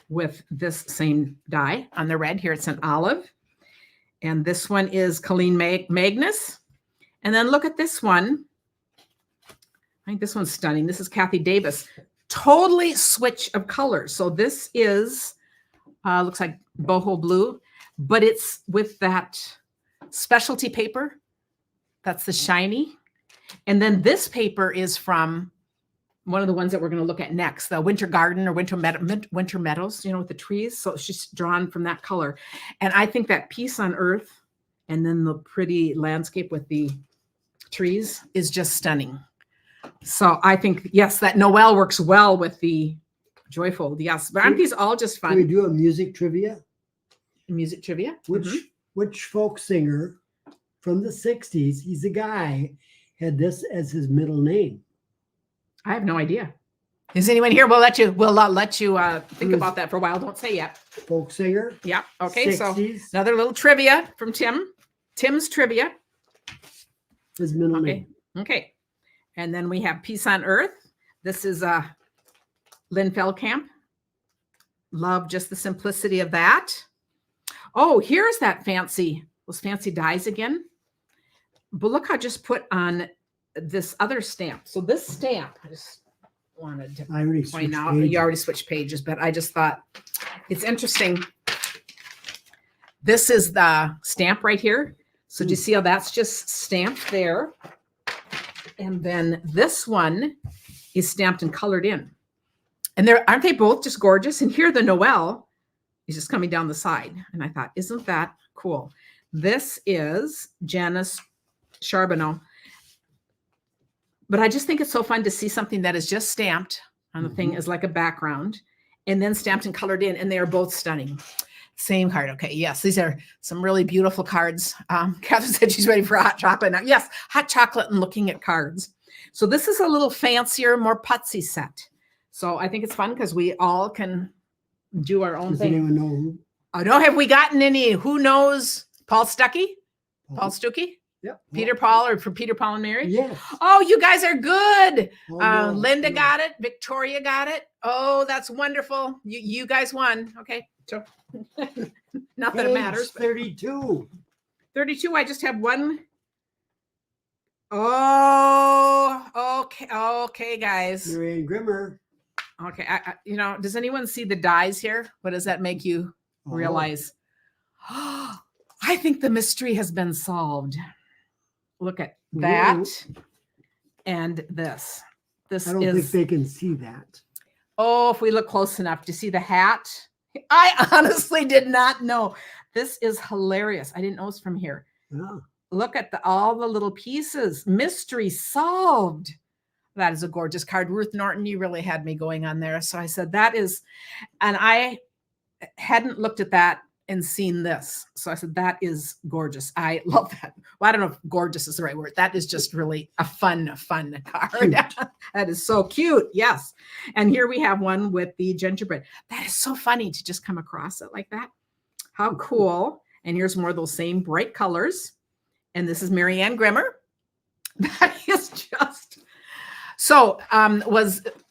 with this same die on the red. Here it's an olive. And this one is Colleen Magnus. And then look at this one. I think this one's stunning. This is Kathy Davis. Totally switch of colors. So this is, looks like boho blue, but it's with that specialty paper. That's the shiny. And then this paper is from one of the ones that we're going to look at next, the Winter Garden or Winter Meadows, with the trees. So it's just drawn from that color. And I think that peace on earth and then the pretty landscape with the trees is just stunning. So I think, yes, that Noel works well with the Joyful, yes. But aren't these all just Can we fun? do a music trivia? Music trivia? Which Mhm. which folk singer from the 60s, he's a guy, had this as his middle name? I have no idea. Is anyone here? We'll let you think was- about that for a while. Don't say yet. Folk singer. Yeah. Okay. So 60s, another little trivia from Tim. Tim's trivia. his middle Okay. name. Okay. And then we have Peace on Earth. This is Lynn Feldkamp. Love just the simplicity of that. Oh, here's that those fancy dies again. But look, I just put on this other stamp. So this stamp, I just wanted to I already point switched out. pages. You already switched pages, but I just thought it's interesting. This is the stamp right here. So do you see how that's just stamped there? And then this one is stamped and colored in. And aren't they both just gorgeous? And here the Noel is just coming down the side. And I thought, isn't that cool? This is Janice Charbonneau. But I just think it's so fun to see something that is just stamped on the thing as like a background and then stamped and colored in. And they are both stunning. Same card. Okay. Yes. These are some really beautiful cards. Catherine said she's ready for hot chocolate now. Yes. Hot chocolate and looking at cards. So this is a little fancier, more putsy set. So I think it's fun because we all can do our own Does thing. anyone know who? Oh, no. Have we gotten any? Who knows? Paul Stuckey? Paul Stuckey? Yep. Peter Paul, or for Peter, Paul, and Mary? Yes. Oh, you guys are good. Oh, no, Linda no. got it. Victoria got it. Oh, that's wonderful. You guys won. Okay. So not that it Page matters. But 32. 32, I just have one. Oh, okay. Okay, guys. Marianne Grimmer. Okay. Does anyone see the dies here? What does that make you Oh, realize? I think the mystery has been solved. Look at that. And this. This I don't is, think they can see that. oh, if we look close enough, do you see the hat? I honestly did not know. This is hilarious. I didn't know it's from here. Yeah. Look at all the little pieces. Mystery solved. That is a gorgeous card. Ruth Norton, you really had me going on there. So I said, that is, and I hadn't looked at that and seen this. So I said, that is gorgeous. I love that. Well, I don't know if gorgeous is the right word. That is just really a fun card. That is so cute. Yes. And here we have one with the gingerbread. That is so funny to just come across it like that. How cool. And here's more of those same bright colors. And this is Marianne Grimmer. That is just, so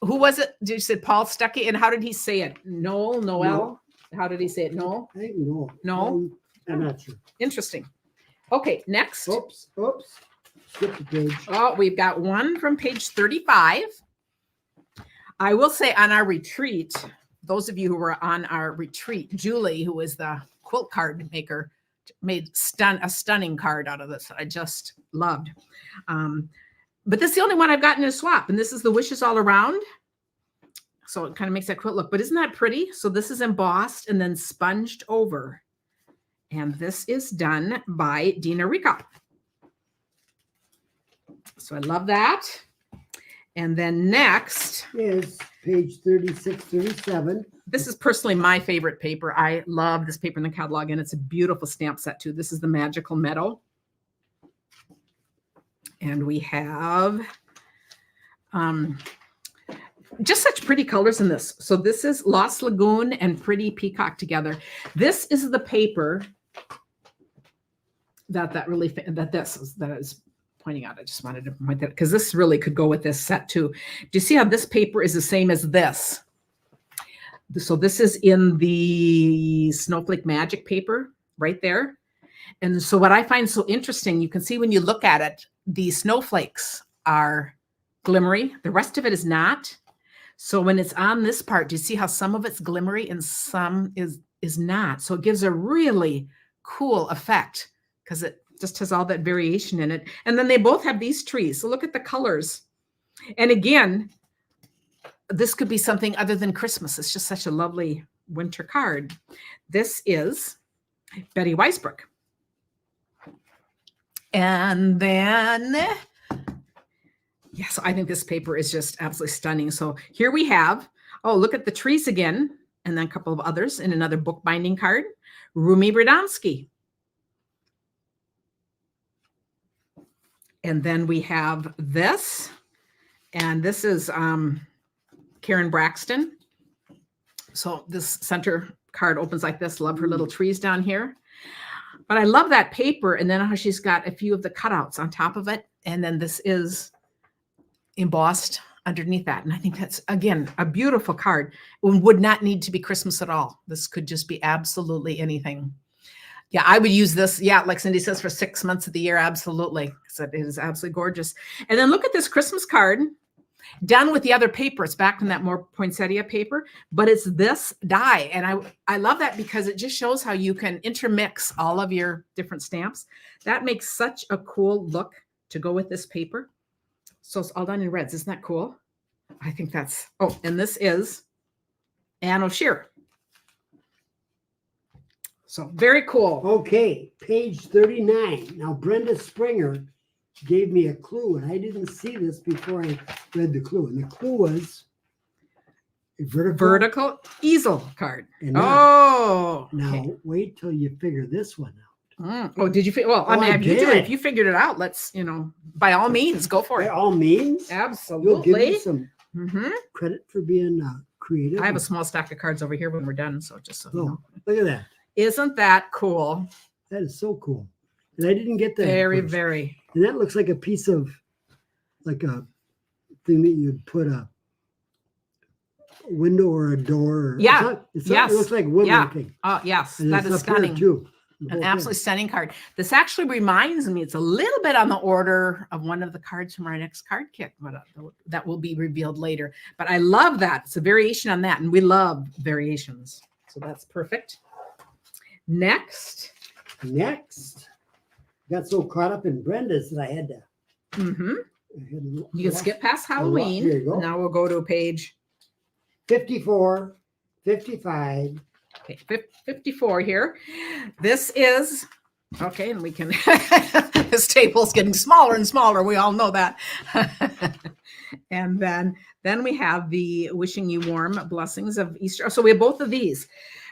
who was it? Did you say Paul Stuckey? And how did he say it? Noel? No. How did he say it? Noel? I think no. No? I'm not sure. Interesting. Okay, next. Oops. Skip the page. Oh, we've got one from page 35. I will say on our retreat, those of you who were on our retreat, Julie, who is the quilt card maker, made a stunning card out of this that I just loved. But this is the only one I've gotten in a swap, and this is the Wishes All Around. So it kind of makes that quilt look, but isn't that pretty? So this is embossed and then sponged over. And this is done by Dina Rika. So I love that. And then next Is page 36, 37. this is personally my favorite paper. I love this paper in the catalog, and it's a beautiful stamp set too. This is the Magical Meadow. And we have just such pretty colors in this. So this is Lost Lagoon and Pretty Peacock together. This is the paper that I was pointing out. I just wanted to point that because this really could go with this set too. Do you see how this paper is the same as this? So this is in the Snowflake Magic paper right there. And so what I find so interesting, you can see when you look at it, the snowflakes are glimmery. The rest of it is not. So when it's on this part, do you see how some of it's glimmery and some is not? So it gives a really cool effect because it just has all that variation in it. And then they both have these trees. So look at the colors. And again, this could be something other than Christmas. It's just such a lovely winter card. This is Betty Weisbrook. And then, yes, I think this paper is just absolutely stunning. So here we have Oh, look at the trees again. And then a couple of others in another bookbinding card. Rumi Radomski. And then we have this. And this is Karen Braxton. So this center card opens like this. Love her little trees down here. But I love that paper. And then how she's got a few of the cutouts on top of it. And then this is embossed underneath that. And I think that's, again, a beautiful card. It would not need to be Christmas at all. This could just be absolutely anything. Yeah, I would use this. Yeah, like Cindy says, for 6 months of the year. Absolutely. So it is absolutely gorgeous. And then look at this Christmas card done with the other paper. It's back in that more poinsettia paper, but it's this die. And I love that because it just shows how you can intermix all of your different stamps. That makes such a cool look to go with this paper. So it's all done in reds. Isn't that cool? I think that's, oh, and this is Anne O'Shear. So very cool. Okay, page 39. Now, Brenda Springer gave me a clue, and I didn't see this before I read the clue. And the clue was a vertical easel card. And now, okay. Wait till you figure this one out. Oh, did you? Well, I mean, if you figured it out, let's, by all means, go for it. By all means, absolutely. You'll give me some credit for being creative. I have a small stack of cards over here when we're done, so just so you know. Look at that. Isn't that cool? That is so cool. And I didn't get that. Very, very. And that looks like a piece of, like a thing that you'd put a window or a door. Yeah. It looks like woodworking. Oh, yes. And that is stunning. Too. An absolutely stunning card. This actually reminds me, it's a little bit on the order of one of the cards from our next card kit, but that will be revealed later. But I love that. It's a variation on that, and we love variations. So that's perfect. Next. Got so caught up in Brenda's that I had to. You can skip past Halloween. Here you go. Now we'll go to page 54, 55. Okay, 54 here. This is, okay, and we can, this table's getting smaller and smaller. We all know that. And then we have the Wishing You Warm Blessings of Easter. So we have both of these.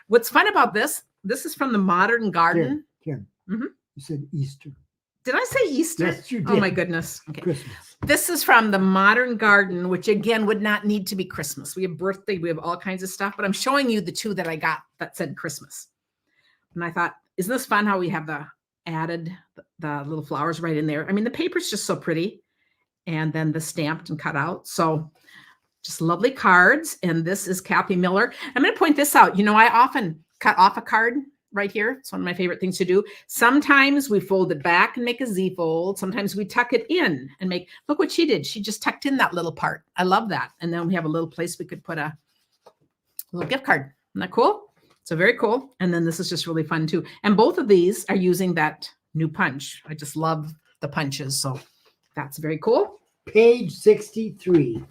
What's fun about this is from the Modern Garden. Karen, you said Easter. Did I say Easter? Yes, you did. Oh my goodness. Okay. Christmas. This is from the Modern Garden, which again would not need to be Christmas. We have birthday, we have all kinds of stuff, but I'm showing you the two that I got that said Christmas. And I thought, isn't this fun how we have added the little flowers right in there? I mean, the paper's just so pretty. And then the stamped and cut out. So just lovely cards. And this is Kathy Miller. I'm going to point this out. I often cut off a card right here. It's one of my favorite things to do. Sometimes we fold it back and make a Z fold. Sometimes we tuck it in and look what she did. She just tucked in that little part. I love that. And then we have a little place we could put a little gift card. Isn't that cool? So very cool. And then this is just really fun too. And both of these are using that new punch. I just love the punches. So that's very cool. Page 63.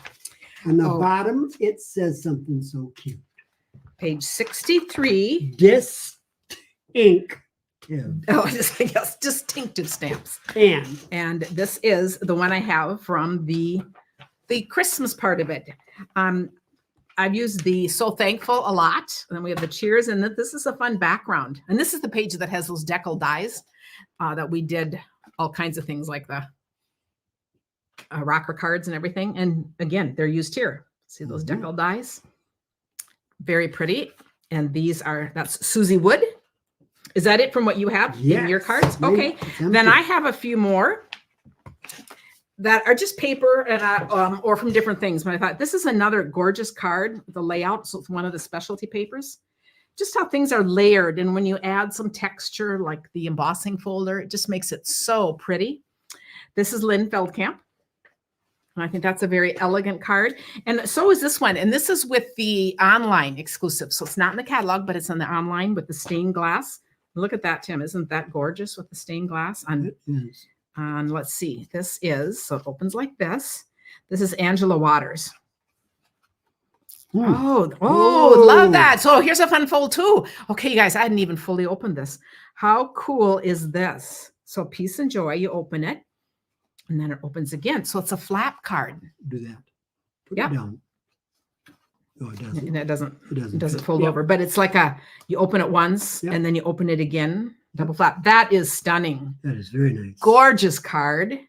On the bottom, it says something so cute. Page 63. Distinctive. Oh, yes, distinctive stamps. And this is the one I have from the Christmas part of it. I've used the So Thankful a lot. And then we have the cheers, and this is a fun background. And this is the page that has those decal dies that we did all kinds of things like the rocker cards and everything. And again, they're used here. See those decal dies? Very pretty. And that's Susie Wood. Is that it from what you have in your cards? Okay. Then I have a few more that are just paper and or from different things. But I thought this is another gorgeous card, the layout. So it's one of the specialty papers. Just how things are layered. And when you add some texture, like the embossing folder, it just makes it so pretty. This is Lynn Feldkamp. And I think that's a very elegant card. And so is this one. And this is with the online exclusive. So it's not in the catalog, but it's on the online with the stained glass. Look at that, Tim. Isn't that gorgeous with the stained glass? Let's see. This is, so it opens like this. This is Angela Waters. Oh, love that. So here's a fun fold too. Okay, you guys, I hadn't even fully opened this. How cool is this? So Peace and Joy, you open it. And then it opens again. So it's a flap card. Do that. Put it down. Oh, it doesn't. And it doesn't It doesn't fit. fold Yep. over, but it's like you open it once Yep. and then you open it again, double flap. That is stunning. That is very nice. Gorgeous card.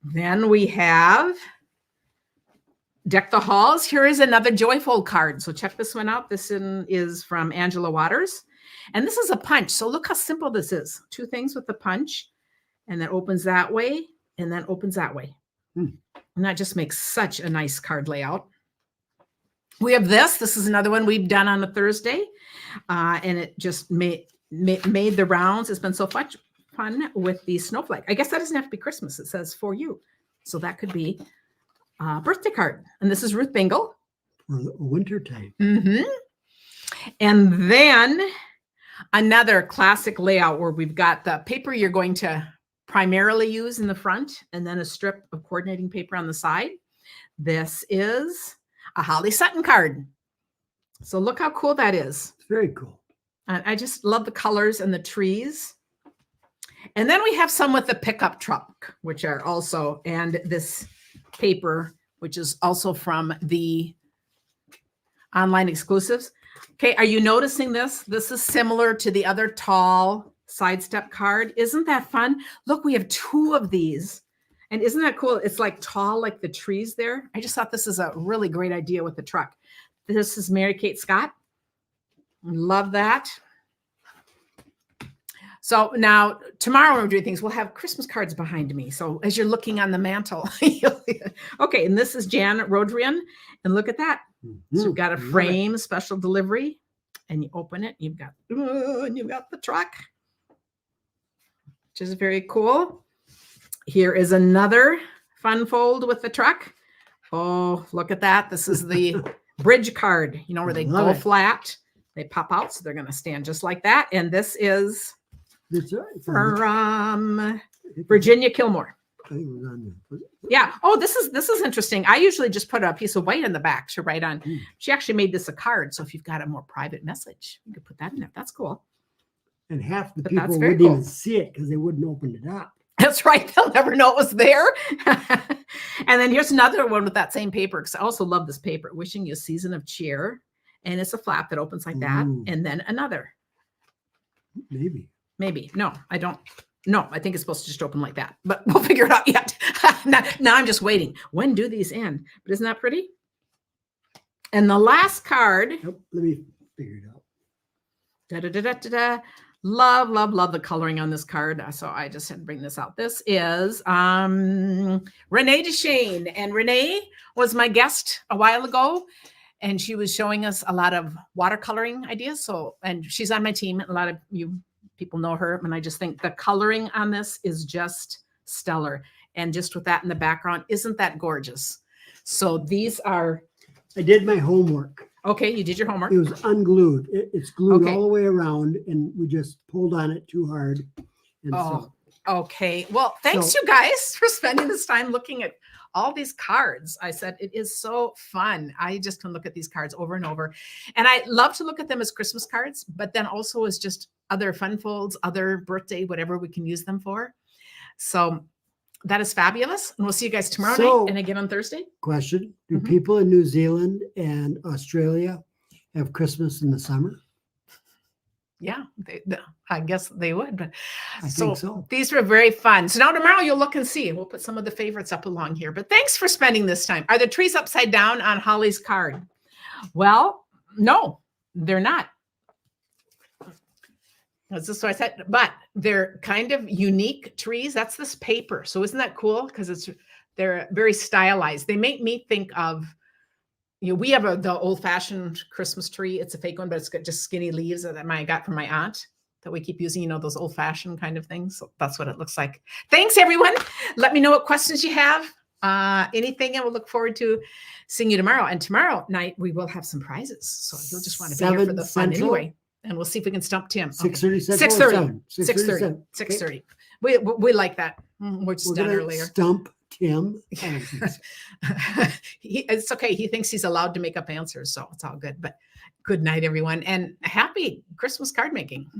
Then we have Deck the Halls. Here is another Joyful card. So check this one out. This is from Angela Waters. And this is a punch. So look how simple this is. Two things with the punch. And then opens that way and then opens that way. And that just makes such a nice card layout. We have this. This is another one we've done on a Thursday. And it just made the rounds. It's been so much fun with the snowflake. I guess that doesn't have to be Christmas. It says for you. So that could be a birthday card. And this is Ruth Bingle. For winter time. And then another classic layout where we've got the paper you're going to primarily use in the front and then a strip of coordinating paper on the side. This is a Holly Sutton card. So look how cool that is. It's very cool. I just love the colors and the trees. And then we have some with the pickup truck, which are also, and this paper, which is also from the online exclusives. Okay, are you noticing this? This is similar to the other tall sidestep card. Isn't that fun? Look, we have two of these. And isn't that cool? It's like tall, like the trees there. I just thought this is a really great idea with the truck. This is Mary Kate Scott. Love that. So now tomorrow when we're doing things, we'll have Christmas cards behind me. So as you're looking on the mantle, okay. And this is Jan Rodrian. And look at that. So we've got a frame, special delivery, and you open it. You've got the truck, which is very cool. Here is another fun fold with the truck. Oh, look at that. This is the bridge card, you know, where they go flat, they pop out. So they're going to stand just like that. And this is from Virginia Kilmore. I think it was on there. Yeah. Oh, this is interesting. I usually just put a piece of white in the back to write on. She actually made this a card. So if you've got a more private message, you could put that in there. That's cool. And half the But people that's very wouldn't cool. even see it because they wouldn't open it up. That's right. They'll never know it was there. And then here's another one with that same paper, because I also love this paper. Wishing you a season of cheer. And it's a flap that opens like that. Ooh. And then another. Maybe. No, I don't. No, I think it's supposed to just open like that. But we'll figure it out yet. now I'm just waiting. When do these end? But isn't that pretty? And the last card. Nope, let me figure it out. Love, love, love the coloring on this card. So I just had to bring this out. This is Renee Deshane. And Renee was my guest a while ago. And she was showing us a lot of watercoloring ideas. So, and she's on my team. A lot of you people know her. And I just think the coloring on this is just stellar. And just with that in the background, isn't that gorgeous? So these are. I did my homework. Okay, you did your homework. It was unglued. It's glued Okay. all the way around, and we just pulled on it too hard. And Oh, okay. Well, thanks you guys for spending this time looking at all these cards. I said it is so fun. I just can look at these cards over and over. And I love to look at them as Christmas cards, but then also as just other fun folds, other birthday, whatever we can use them for. So that is fabulous. And we'll see you guys tomorrow night and again on Thursday. Question: do Mhm. people in New Zealand and Australia have Christmas in the summer? Yeah, I guess they would. But I think so. These were very fun. So now tomorrow you'll look and see. We'll put some of the favorites up along here. But thanks for spending this time. Are the trees upside down on Holly's card? Well, no, they're not. That's just what I said. But they're kind of unique trees. That's this paper. So isn't that cool? Because they're very stylized. They make me think of, we have the old-fashioned Christmas tree. It's a fake one, but it's got just skinny leaves that I got from my aunt that we keep using, those old-fashioned kind of things. So that's what it looks like. Thanks, everyone. Let me know what questions you have. Anything, and we'll look forward to seeing you tomorrow. And tomorrow night, we will have some prizes. So you'll just want to be here for 7 the fun Central? anyway. And we'll see if we can stump Tim. 6:30 Central. 6:30. 6:30. 6:30. We like that. We're just done earlier. Stump Tim. It's okay. He thinks he's allowed to make up answers, so it's all good. But good night, everyone, and happy Christmas card making.